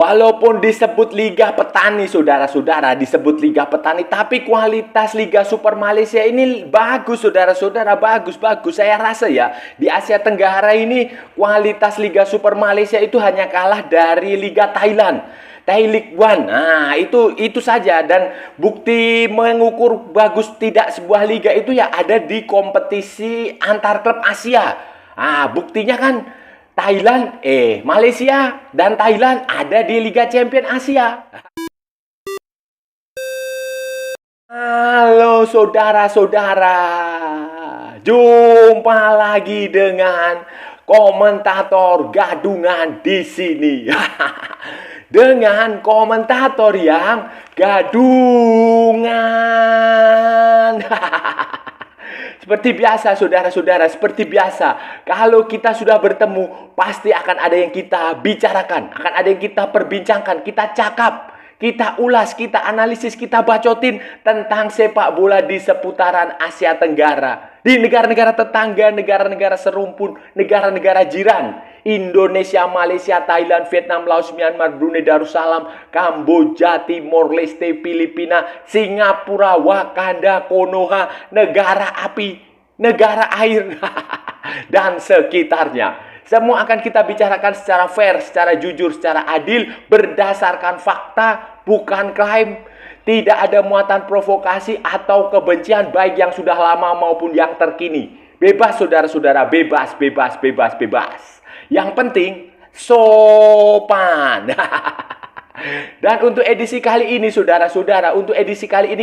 Walaupun disebut Liga Petani, saudara-saudara, disebut Liga Petani, tapi kualitas Liga Super Malaysia ini bagus, saudara-saudara, bagus. Saya rasa ya, di Asia Tenggara ini kualitas Liga Super Malaysia itu hanya kalah dari Liga Thailand. Thai League One. Nah, itu saja, dan bukti mengukur bagus tidak sebuah liga itu ya ada di kompetisi antar klub Asia. Ah, buktinya kan Malaysia dan Thailand ada di Liga Champion Asia. Halo saudara-saudara, jumpa lagi dengan komentator gadungan di sini. Dengan komentator yang gadungan. Seperti biasa, saudara-saudara, seperti biasa. Kalau kita sudah bertemu, pasti akan ada yang kita bicarakan, akan ada yang kita perbincangkan, kita cakap, kita ulas, kita analisis, kita bacotin tentang sepak bola di seputaran Asia Tenggara. Di negara-negara tetangga, negara-negara serumpun, negara-negara jiran. Indonesia, Malaysia, Thailand, Vietnam, Laos, Myanmar, Brunei Darussalam, Kamboja, Timor Leste, Filipina, Singapura, Wakanda, Konoha, negara api, negara air, dan sekitarnya. Semua akan kita bicarakan secara fair, secara jujur, secara adil, berdasarkan fakta, bukan klaim. Tidak ada muatan provokasi atau kebencian, baik yang sudah lama maupun yang terkini. Bebas, saudara-saudara, bebas. Yang penting, sopan. Dan untuk edisi kali ini, saudara-saudara,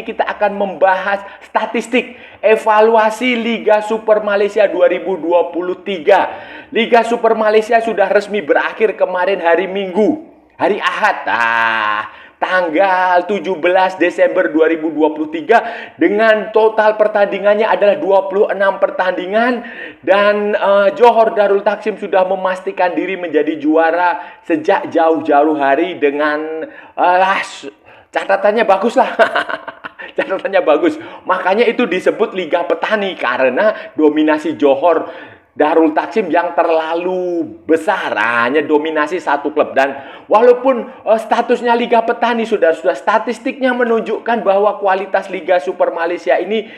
kita akan membahas statistik evaluasi Liga Super Malaysia 2023. Liga Super Malaysia sudah resmi berakhir kemarin hari Minggu, hari Ahad. Tanggal 17 Desember 2023 dengan total pertandingannya adalah 26 pertandingan, dan Johor Darul Taksim sudah memastikan diri menjadi juara sejak jauh-jauh hari dengan catatannya bagus lah. Catatannya bagus. Makanya itu disebut Liga Petani, karena dominasi Johor Darul Taksim yang terlalu besar, hanya dominasi satu klub. Dan walaupun statusnya Liga Petani, sudah statistiknya menunjukkan bahwa kualitas Liga Super Malaysia ini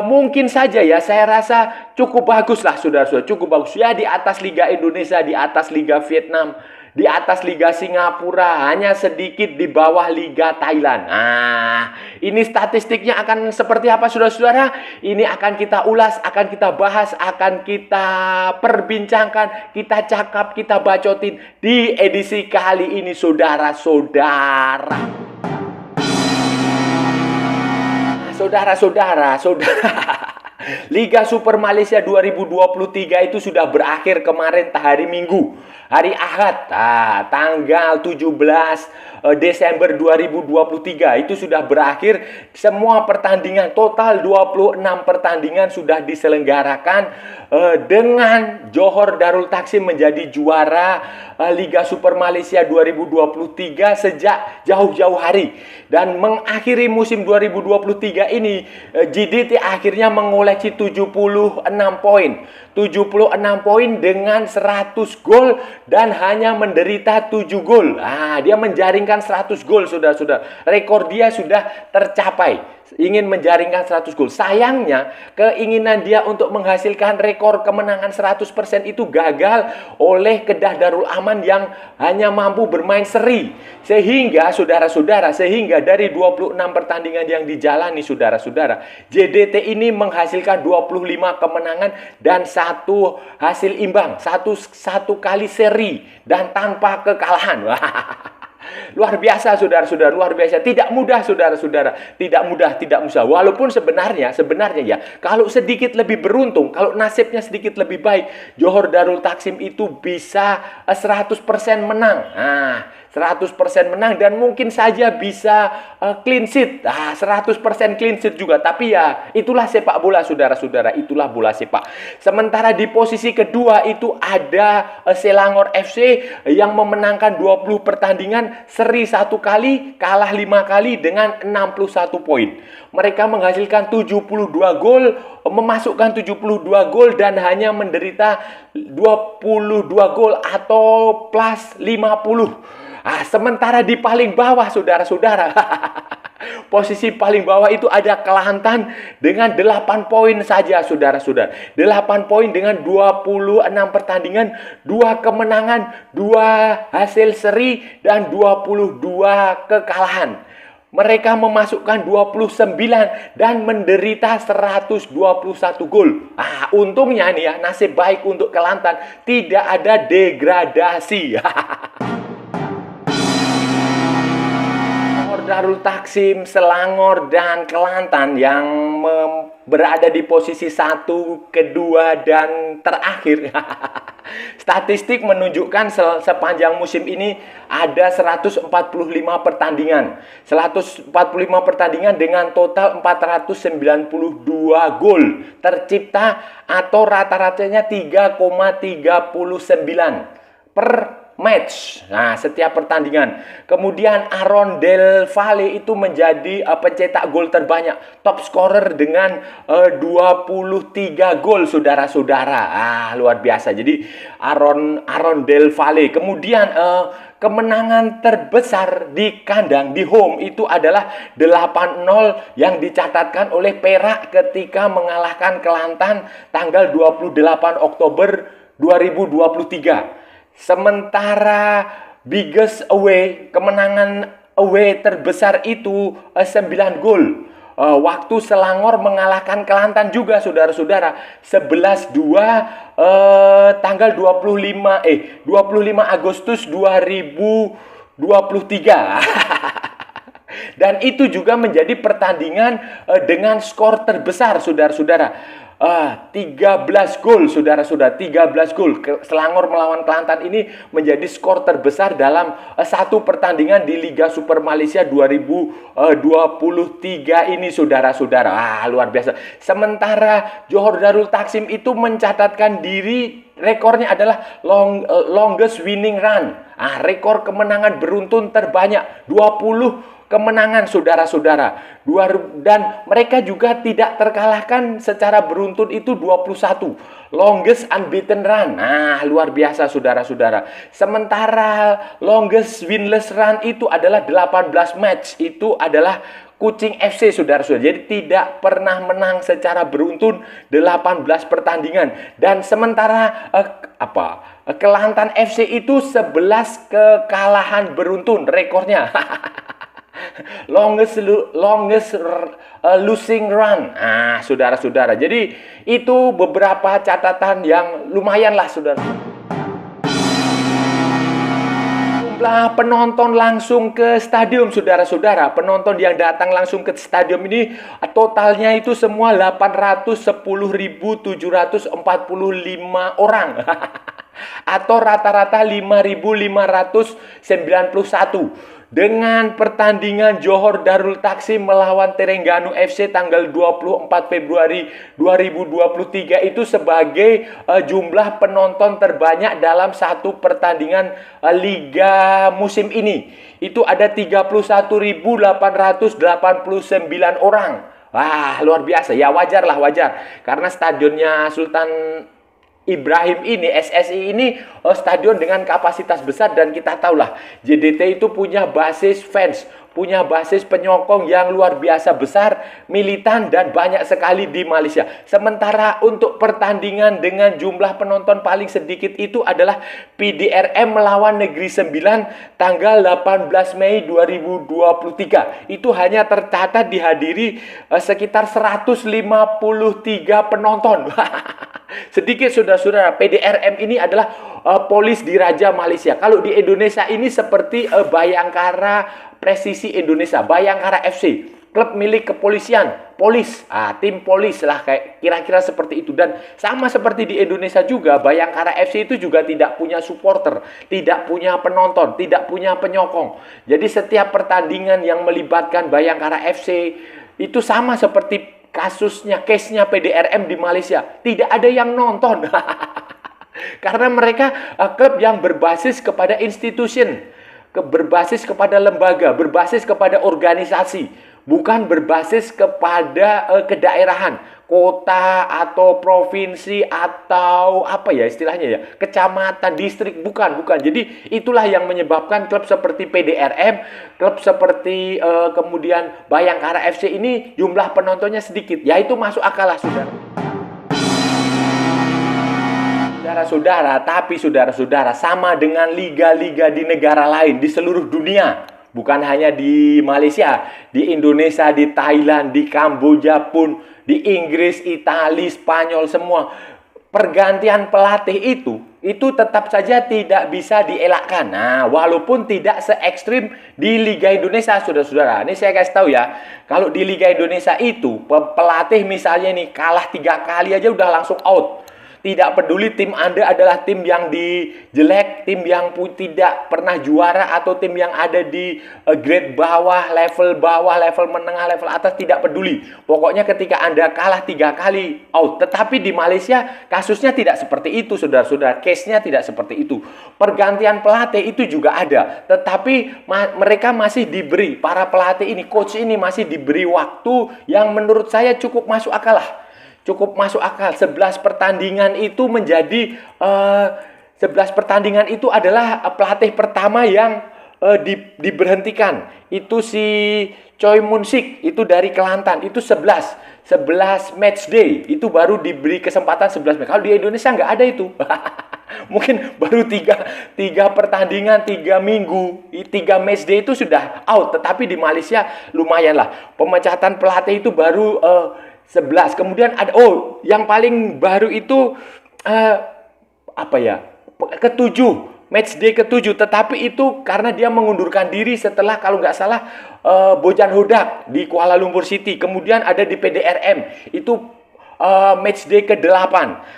mungkin saja ya, saya rasa cukup bagus lah, saudara-saudara, cukup bagus ya, di atas Liga Indonesia, di atas Liga Vietnam, di atas Liga Singapura, hanya sedikit di bawah Liga Thailand. Ini statistiknya akan seperti apa, saudara-saudara? Ini akan kita ulas, akan kita bahas, akan kita perbincangkan, kita cakap, kita bacotin di edisi kali ini, saudara-saudara. Saudara-saudara, Liga Super Malaysia 2023 itu sudah berakhir kemarin hari Minggu, hari Ahad, tanggal 17 Desember 2023 itu sudah berakhir. Semua pertandingan, total 26 pertandingan sudah diselenggarakan, dengan Johor Darul Taksim menjadi juara Liga Super Malaysia 2023 sejak jauh-jauh hari. Dan mengakhiri musim 2023 ini, JDT akhirnya mengoleksi 76 poin. 76 poin dengan 100 gol dan hanya menderita 7 gol. Dia menjaringkan 100 gol, saudara-saudara. Rekor dia sudah tercapai. Ingin menjaringkan 100 gol. Sayangnya, keinginan dia untuk menghasilkan rekor kemenangan 100% itu gagal oleh Kedah Darul Aman yang hanya mampu bermain seri. Sehingga, saudara-saudara, dari 26 pertandingan yang dijalani, saudara-saudara, JDT ini menghasilkan 25 kemenangan dan 1 hasil imbang. Satu kali seri dan tanpa kekalahan. Luar biasa, saudara-saudara, luar biasa. Tidak mudah, saudara-saudara. Tidak mudah. Walaupun sebenarnya ya, kalau sedikit lebih beruntung, kalau nasibnya sedikit lebih baik, Johor Darul Taksim itu bisa 100% menang. 100% menang dan mungkin saja bisa clean sheet. 100% clean sheet juga. Tapi ya, itulah sepak bola, saudara-saudara. Itulah bola sepak. Sementara di posisi kedua itu ada Selangor FC yang memenangkan 20 pertandingan, seri 1 kali, kalah 5 kali dengan 61 poin. Mereka menghasilkan 72 gol, memasukkan 72 gol dan hanya menderita 22 gol atau plus 50. Sementara di paling bawah, saudara-saudara, posisi paling bawah itu ada Kelantan dengan 8 poin saja, saudara-saudara. 8 poin dengan 26 pertandingan, 2 kemenangan, 2 hasil seri, dan 22 kekalahan. Mereka memasukkan 29 dan menderita 121 gol. Untungnya nih ya, nasib baik untuk Kelantan, tidak ada degradasi. Darul Taksim, Selangor, dan Kelantan yang berada di posisi 1, kedua, dan terakhir. Statistik menunjukkan sepanjang musim ini ada 145 pertandingan. 145 pertandingan dengan total 492 gol tercipta atau rata-ratanya 3,39 per match. Setiap pertandingan. Kemudian Aaron Del Valle itu menjadi pencetak gol terbanyak, top scorer dengan 23 gol, saudara-saudara. Luar biasa. Jadi Aaron Del Valle. Kemudian kemenangan terbesar di kandang, di home, itu adalah 8-0 yang dicatatkan oleh Perak ketika mengalahkan Kelantan tanggal 28 Oktober 2023. Sementara biggest away, kemenangan away terbesar itu 9 gol. Waktu Selangor mengalahkan Kelantan juga, saudara-saudara, 11-2 tanggal 25 Agustus 2023. Dan itu juga menjadi pertandingan dengan skor terbesar, saudara-saudara. 13 gol, saudara-saudara, 13 gol. Selangor melawan Kelantan ini menjadi skor terbesar dalam satu pertandingan di Liga Super Malaysia 2023 ini, saudara-saudara. Luar biasa. Sementara Johor Darul Taksim itu mencatatkan diri, rekornya adalah longest winning run. Rekor kemenangan beruntun terbanyak, 20 kemenangan, saudara-saudara. Dan mereka juga tidak terkalahkan secara beruntun itu 21. Longest unbeaten run. Luar biasa, saudara-saudara. Sementara longest winless run itu adalah 18 match. Itu adalah Kucing FC, saudara-saudara. Jadi tidak pernah menang secara beruntun 18 pertandingan. Dan sementara Kelantan FC itu 11 kekalahan beruntun rekornya. longest losing run. Saudara-saudara. Jadi itu beberapa catatan yang lumayan lah, saudara. Jumlah penonton langsung ke stadium, saudara-saudara. Penonton yang datang langsung ke stadium ini totalnya itu semua 810.745 orang. Atau rata-rata 5.591. Dengan pertandingan Johor Darul Taksim melawan Terengganu FC tanggal 24 Februari 2023 itu sebagai jumlah penonton terbanyak dalam satu pertandingan liga musim ini. Itu ada 31.889 orang. Luar biasa. Ya wajar. Karena stadionnya Sultan Ibrahim ini, SSI ini stadion dengan kapasitas besar, dan kita tahulah JDT itu punya basis fans, punya basis penyokong yang luar biasa besar, militan, dan banyak sekali di Malaysia. Sementara untuk pertandingan dengan jumlah penonton paling sedikit itu adalah PDRM melawan Negeri Sembilan tanggal 18 Mei 2023. Itu hanya tercatat dihadiri sekitar 153 penonton. Sedikit, saudara-saudara. PDRM ini adalah polis diraja Malaysia. Kalau di Indonesia ini seperti Bayangkara Presisi Indonesia, Bayangkara FC, klub milik kepolisian, polis, tim polis lah, kayak kira-kira seperti itu. Dan sama seperti di Indonesia juga, Bayangkara FC itu juga tidak punya supporter, tidak punya penonton, tidak punya penyokong. Jadi setiap pertandingan yang melibatkan Bayangkara FC itu sama seperti case-nya PDRM di Malaysia. Tidak ada yang nonton. Karena mereka klub yang berbasis kepada institution, berbasis kepada lembaga, berbasis kepada organisasi, bukan berbasis kepada kedaerahan. kota atau provinsi atau apa ya istilahnya ya, kecamatan, distrik, bukan. Jadi itulah yang menyebabkan klub seperti PDRM, klub seperti kemudian Bayangkara FC ini jumlah penontonnya sedikit. Ya itu masuk akal lah, saudara. Tapi saudara-saudara, sama dengan liga-liga di negara lain di seluruh dunia, bukan hanya di Malaysia, di Indonesia, di Thailand, di Kamboja pun, di Inggris, Italia, Spanyol, semua. Pergantian pelatih itu tetap saja tidak bisa dielakkan. Nah, walaupun tidak se ekstrim di Liga Indonesia, saudara-saudara. Ini saya kasih tahu ya, kalau di Liga Indonesia itu, pelatih misalnya nih kalah 3 kali aja udah langsung out. Tidak peduli tim Anda adalah tim yang jelek, tim yang tidak pernah juara, atau tim yang ada di grade bawah, level menengah, level atas, tidak peduli. Pokoknya ketika Anda kalah 3 kali, out. Tetapi di Malaysia kasusnya tidak seperti itu, saudara-saudara. Case-nya tidak seperti itu. Pergantian pelatih itu juga ada. Tetapi mereka masih diberi, para pelatih ini, coach ini masih diberi waktu yang menurut saya cukup masuk akal lah. Cukup masuk akal. 11 pertandingan itu menjadi 11 pertandingan itu adalah pelatih pertama yang diberhentikan. Itu si Choi Mun Sik, itu dari Kelantan. Itu 11 match day. Itu baru diberi kesempatan 11 match. Kalau di Indonesia nggak ada itu. Mungkin baru 3 pertandingan, 3 minggu, 3 match day itu sudah out. Tetapi di Malaysia lumayan lah. Pemecatan pelatih itu baru 11. Kemudian ada yang paling baru itu ke-7, match day ke-7, tetapi itu karena dia mengundurkan diri setelah kalau nggak salah Bojan Hodak di Kuala Lumpur City. Kemudian ada di PDRM itu match day ke-8.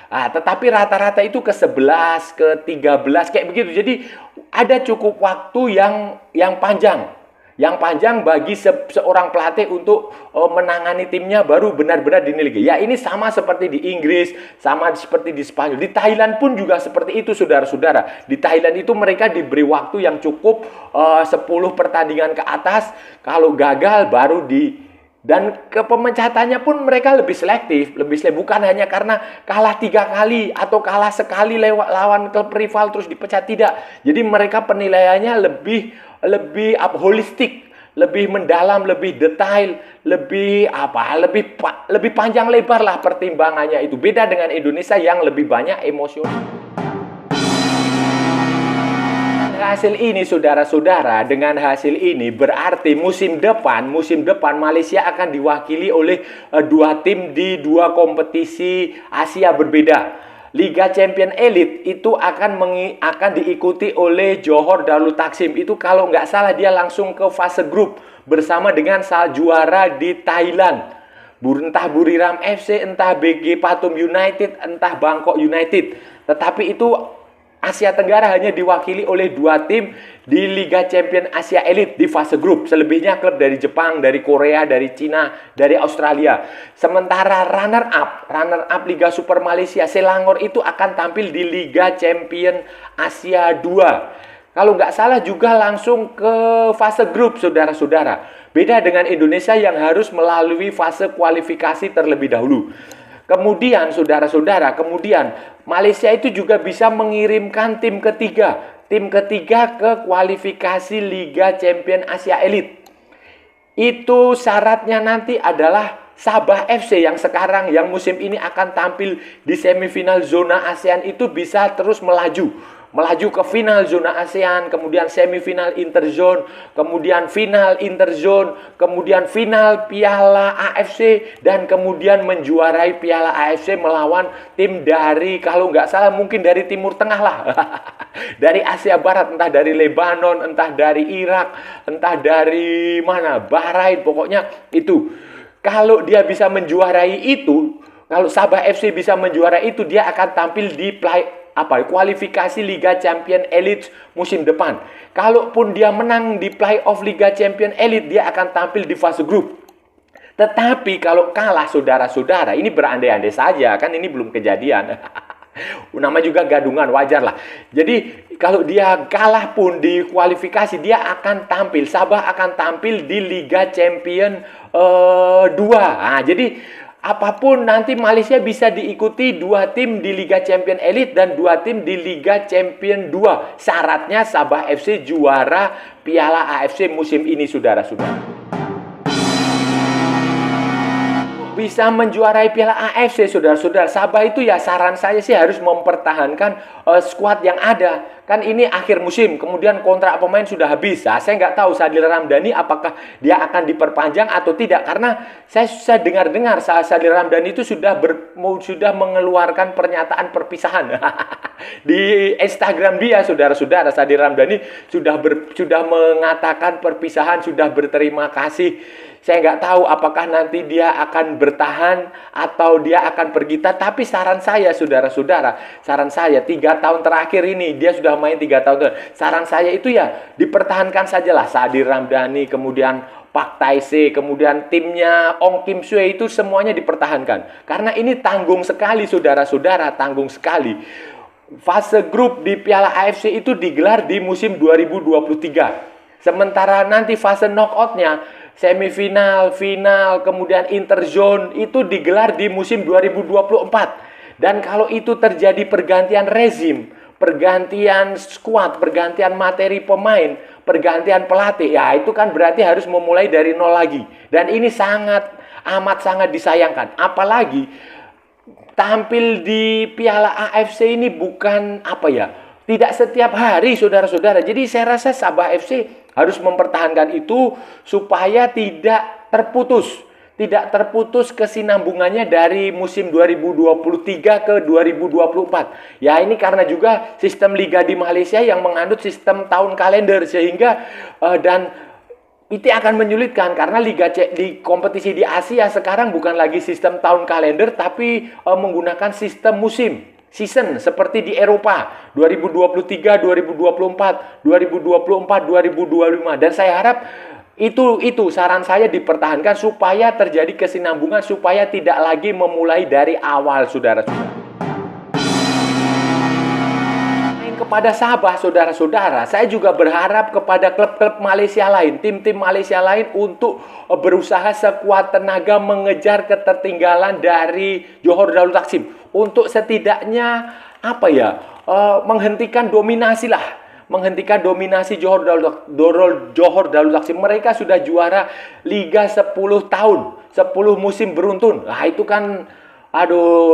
Tetapi rata-rata itu ke-11, ke-13 kayak begitu. Jadi ada cukup waktu yang panjang. Yang panjang bagi seorang pelatih untuk menangani timnya baru benar-benar dinilai. Ya ini sama seperti di Inggris, sama seperti di Spanyol. Di Thailand pun juga seperti itu, saudara-saudara. Di Thailand itu mereka diberi waktu yang cukup 10 pertandingan ke atas. Kalau gagal baru dan kepemecatannya pun mereka lebih selektif. Bukan hanya karena kalah 3 kali atau kalah sekali lewat lawan klub rival terus dipecat, tidak. Jadi mereka penilaiannya lebih holistik, lebih mendalam, lebih detail, lebih panjang lebar lah pertimbangannya itu. Beda dengan Indonesia yang lebih banyak emosional. Hasil ini, saudara-saudara, dengan hasil ini berarti musim depan Malaysia akan diwakili oleh 2 tim di 2 kompetisi Asia berbeda. Liga Champion Elite itu akan diikuti oleh Johor Darul Taksim. Itu kalau nggak salah dia langsung ke fase grup bersama dengan juara di Thailand. Entah Buriram FC, entah BG Pathum United, entah Bangkok United. Tetapi itu Asia Tenggara hanya diwakili oleh 2 tim di Liga Champion Asia Elite di fase grup. Selebihnya klub dari Jepang, dari Korea, dari Cina, dari Australia. Sementara runner up Liga Super Malaysia, Selangor itu akan tampil di Liga Champion Asia 2. Kalau nggak salah juga langsung ke fase grup, saudara-saudara. Beda dengan Indonesia yang harus melalui fase kualifikasi terlebih dahulu. Kemudian, saudara-saudara, Malaysia itu juga bisa mengirimkan tim ketiga ke kualifikasi Liga Champion Asia Elite. Itu syaratnya nanti adalah Sabah FC yang musim ini akan tampil di semifinal zona ASEAN itu bisa terus melaju ke final zona ASEAN, kemudian semifinal interzone, kemudian final interzone, kemudian final Piala AFC, dan kemudian menjuarai Piala AFC melawan tim dari, kalau nggak salah mungkin dari Timur Tengah lah. Dari Asia Barat, entah dari Lebanon, entah dari Irak, entah dari mana, Bahrain, pokoknya itu. Kalau dia bisa menjuarai itu, kalau Sabah FC bisa menjuarai itu, dia akan tampil di kualifikasi Liga Champion Elite musim depan. Kalaupun dia menang di playoff Liga Champion Elite, dia akan tampil di fase grup. Tetapi kalau kalah, saudara-saudara, ini berandai-andai saja, kan ini belum kejadian. Nama juga gadungan, wajar lah. Jadi kalau dia kalah pun di kualifikasi, dia akan tampil, Sabah akan tampil di Liga Champion 2. Jadi apapun nanti Malaysia bisa diikuti 2 tim di Liga Champion Elite dan 2 tim di Liga Champion 2. Syaratnya Sabah FC juara Piala AFC musim ini, saudara-saudara. Bisa menjuarai Piala AFC, saudara-saudara. Sabah itu ya saran saya sih harus mempertahankan skuad yang ada. Kan ini akhir musim, kemudian kontrak pemain sudah habis. Nah, saya nggak tahu Sadil Ramdhani apakah dia akan diperpanjang atau tidak. Karena saya dengar-dengar Sadil Ramdhani itu sudah mengeluarkan pernyataan perpisahan. Di Instagram dia, saudara-saudara, Sadil Ramdhani sudah mengatakan perpisahan, sudah berterima kasih. Saya nggak tahu apakah nanti dia akan bertahan atau dia akan pergi. Tapi saran saya, saudara-saudara, saran saya 3 tahun terakhir ini, dia sudah main 3 tahun. Saran saya itu ya dipertahankan sajalah Sadil Ramdhani, kemudian Pak Taise, kemudian timnya Ong Kim Sue itu semuanya dipertahankan. Karena ini tanggung sekali, saudara-saudara, tanggung sekali. Fase grup di Piala AFC itu digelar di musim 2023. Sementara nanti fase knockout-nya, semifinal, final, kemudian interzone itu digelar di musim 2024. Dan kalau itu terjadi pergantian rezim, pergantian skuad, pergantian materi pemain, pergantian pelatih, ya itu kan berarti harus memulai dari nol lagi. Dan ini amat sangat disayangkan. Apalagi tampil di Piala AFC ini bukan tidak setiap hari, saudara-saudara. Jadi saya rasa Sabah FC harus mempertahankan itu supaya tidak terputus kesinambungannya dari musim 2023 ke 2024. Ya ini karena juga sistem liga di Malaysia yang menganut sistem tahun kalender, sehingga dan itu akan menyulitkan karena di kompetisi di Asia sekarang bukan lagi sistem tahun kalender tapi menggunakan sistem season seperti di Eropa 2023, 2024, 2025 dan saya harap itu saran saya dipertahankan supaya terjadi kesinambungan, supaya tidak lagi memulai dari awal, saudara-saudara. Kepada Sabah, saudara-saudara, saya juga berharap kepada klub-klub Malaysia lain, tim-tim Malaysia lain untuk berusaha sekuat tenaga mengejar ketertinggalan dari Johor Darul Takzim. Untuk setidaknya menghentikan dominasi Johor Darul Takzim. Mereka sudah juara Liga 10 tahun, 10 musim beruntun. Nah, itu kan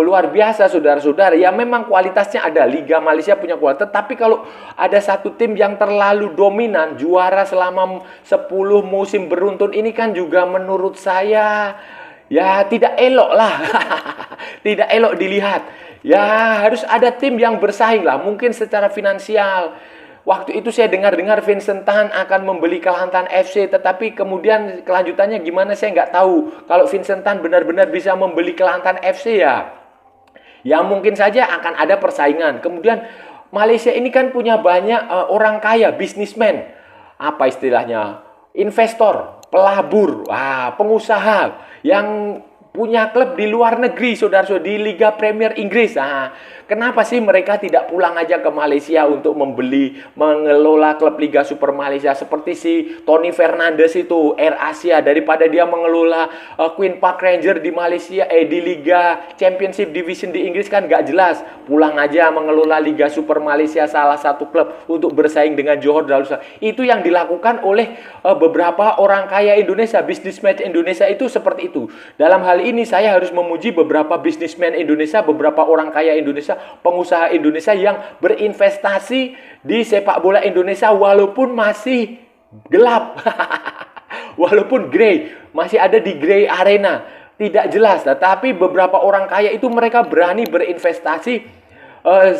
luar biasa, saudara-saudara. Ya memang kualitasnya ada, Liga Malaysia punya kualitas. Tapi kalau ada satu tim yang terlalu dominan, juara selama 10 musim beruntun, ini kan juga menurut saya ya tidak elok lah. Tidak elok dilihat. Ya harus ada tim yang bersaing lah. Mungkin secara finansial. Waktu itu saya dengar Vincent Tan akan membeli Kelantan FC, tetapi kemudian kelanjutannya gimana saya nggak tahu. Kalau Vincent Tan benar-benar bisa membeli Kelantan FC ya mungkin saja akan ada persaingan. Kemudian Malaysia ini kan punya banyak orang kaya, bisnismen, investor, pelabur, pengusaha yang punya klub di luar negeri, saudara-saudara, di Liga Premier Inggris. Nah, kenapa sih mereka tidak pulang aja ke Malaysia untuk mengelola klub Liga Super Malaysia seperti si Tony Fernandes itu, Air Asia, daripada dia mengelola Queen Park Ranger di Malaysia, di Liga Championship Division di Inggris kan nggak jelas. Pulang aja mengelola Liga Super Malaysia, salah satu klub untuk bersaing dengan Johor Darul Takzim. Itu yang dilakukan oleh beberapa orang kaya Indonesia, bisnismen Indonesia itu seperti itu. Dalam hal ini saya harus memuji beberapa bisnismen Indonesia, beberapa orang kaya Indonesia, pengusaha Indonesia yang berinvestasi di sepak bola Indonesia walaupun masih gelap. Walaupun grey, masih ada di grey arena, tidak jelas. Tapi beberapa orang kaya itu mereka berani berinvestasi,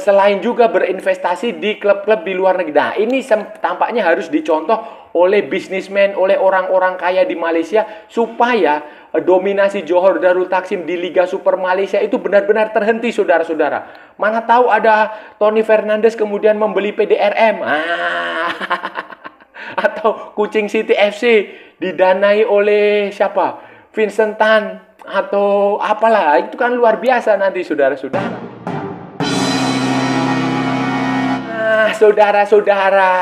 selain juga berinvestasi di klub-klub di luar negeri. Nah, ini tampaknya harus dicontoh oleh bisnismen, oleh orang-orang kaya di Malaysia supaya dominasi Johor Darul Takzim di Liga Super Malaysia itu benar-benar terhenti, saudara-saudara. Mana tahu ada Tony Fernandes kemudian membeli PDRM. Atau Kuching City FC didanai oleh siapa? Vincent Tan atau apalah. Itu kan luar biasa nanti, saudara-saudara. Saudara-saudara,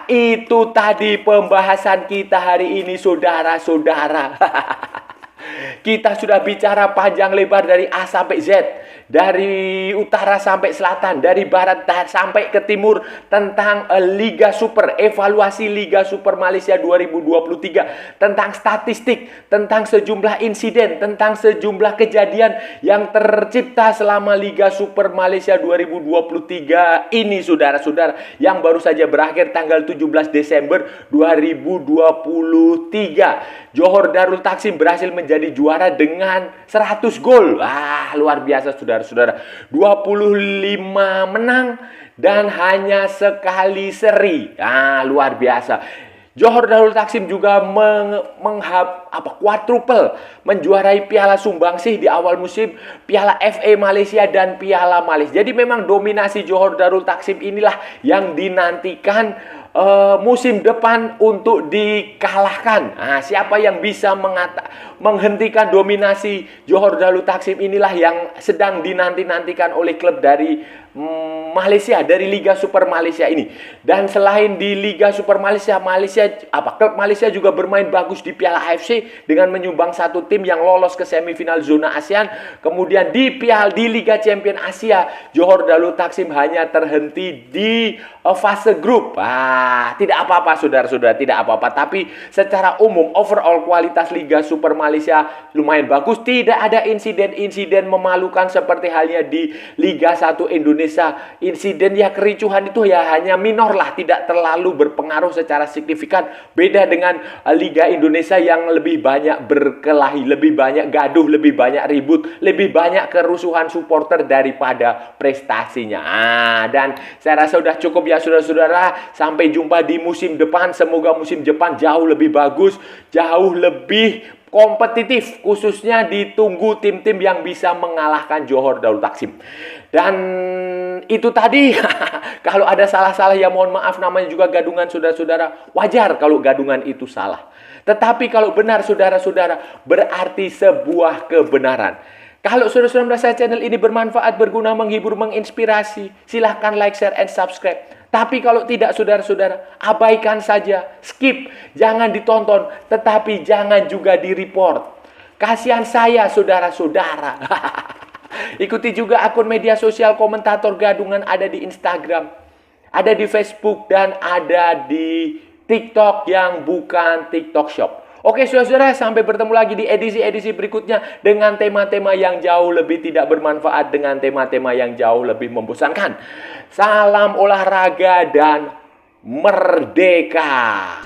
itu tadi pembahasan kita hari ini, saudara-saudara. Kita sudah bicara panjang lebar dari A sampai Z, dari utara sampai selatan, dari barat sampai ke timur tentang Liga Super, evaluasi Liga Super Malaysia 2023, tentang statistik, tentang sejumlah insiden, tentang sejumlah kejadian yang tercipta selama Liga Super Malaysia 2023 ini, saudara-saudara, yang baru saja berakhir tanggal 17 Desember 2023. Johor Darul Takzim berhasil menjadi juara dengan 100 gol. Luar biasa, saudara-saudara. 25 menang dan hanya sekali seri. Luar biasa. Johor Darul Takzim juga quadruple menjuarai Piala Sumbangsih di awal musim, Piala FA Malaysia dan Piala Malaysia. Jadi memang dominasi Johor Darul Takzim inilah yang dinantikan musim depan untuk dikalahkan. Siapa yang bisa menghentikan dominasi Johor Darul Takzim inilah yang sedang dinanti-nantikan oleh klub dari Malaysia, dari Liga Super Malaysia ini. Dan selain di Liga Super Malaysia, klub Malaysia juga bermain bagus di Piala AFC dengan menyumbang satu tim yang lolos ke semifinal zona ASEAN. Kemudian di Liga Champion Asia, Johor Darul Takzim hanya terhenti di fase grup. Tidak apa-apa, saudara-saudara, tidak apa-apa. Tapi secara umum, overall kualitas Liga Super Malaysia lumayan bagus. Tidak ada insiden-insiden memalukan seperti halnya di Liga 1 Indonesia. Insiden kericuhan itu hanya minor lah, tidak terlalu berpengaruh secara signifikan. Beda dengan Liga Indonesia yang lebih banyak berkelahi, lebih banyak gaduh, lebih banyak ribut, lebih banyak kerusuhan supporter daripada prestasinya. Dan saya rasa sudah cukup ya, saudara-saudara. Sampai jumpa di musim depan. Semoga musim depan jauh lebih bagus, jauh lebih kompetitif, khususnya ditunggu tim-tim yang bisa mengalahkan Johor Darul Takzim. Dan itu tadi, kalau ada salah-salah ya mohon maaf, namanya juga gadungan, saudara-saudara. Wajar kalau gadungan itu salah. Tetapi kalau benar, saudara-saudara, berarti sebuah kebenaran. Kalau saudara-saudara merasa channel ini bermanfaat, berguna, menghibur, menginspirasi, silahkan like, share, and subscribe. Tapi kalau tidak, saudara-saudara, abaikan saja, skip, jangan ditonton, tetapi jangan juga di-report. Kasihan saya, saudara-saudara. Ikuti juga akun media sosial Komentator Gadungan, ada di Instagram, ada di Facebook, dan ada di TikTok yang bukan TikTok Shop. Oke, saudara-saudara, sampai bertemu lagi di edisi-edisi berikutnya dengan tema-tema yang jauh lebih tidak bermanfaat, dengan tema-tema yang jauh lebih membosankan. Salam olahraga dan merdeka!